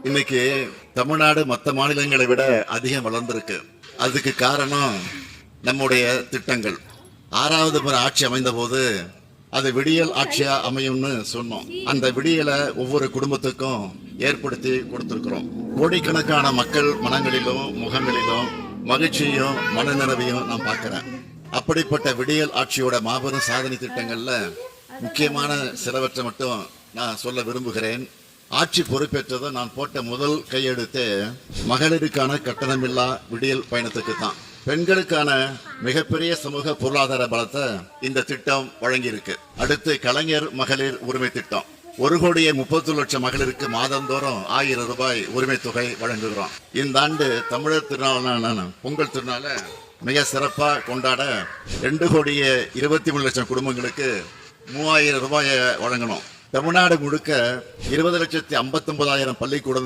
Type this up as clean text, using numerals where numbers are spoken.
இன்னைக்கு தமிழ்நாடு மற்ற மாநிலங்களை விட அதிகம் வளர்ந்திருக்கு. அதுக்கு காரணம் நம்முடைய திட்டங்கள். 6வது முறை ஆட்சி அமைந்த போது அது விடியல் ஆட்சியா அமையும்னு சொன்னோம். அந்த விடியலை ஒவ்வொரு குடும்பத்துக்கும் ஏற்படுத்தி கொடுத்திருக்கிறோம். கோடிக்கணக்கான மக்கள் மனங்களிலும் முகங்களிலும் மகிழ்ச்சியும் மனநிறைவையும் நான் பார்க்கிறேன். அப்படிப்பட்ட விடியல் ஆட்சியோட மாபெரும் சாதனை திட்டங்கள்ல முக்கியமான சிலவற்றை மட்டும் நான் சொல்ல விரும்புகிறேன். ஆட்சி பொறுப்பேற்றதும் நான் போட்ட முதல் கையெழுத்து மகளிருக்கான கட்டணமில்லா விடியல் பயணத்துக்கு தான். பெண்களுக்கான மிகப்பெரிய சமூக பொருளாதார பலத்தை இந்த திட்டம் வழங்கியிருக்கு. அடுத்து கலைஞர் மகளிர் உரிமை திட்டம். 1,30,00,000 மகளிருக்கு மாதந்தோறும் 1000 ரூபாய் உரிமை தொகை வழங்குகிறோம். இந்த ஆண்டு தமிழர் திருநாளான பொங்கல் திருநாளை மிக சிறப்பாக கொண்டாட 2,23,00,000 குடும்பங்களுக்கு 3000 ரூபாயை வழங்கணும். தமிழ்நாடு முழுக்க 20,59,000 பள்ளிக்கூடம்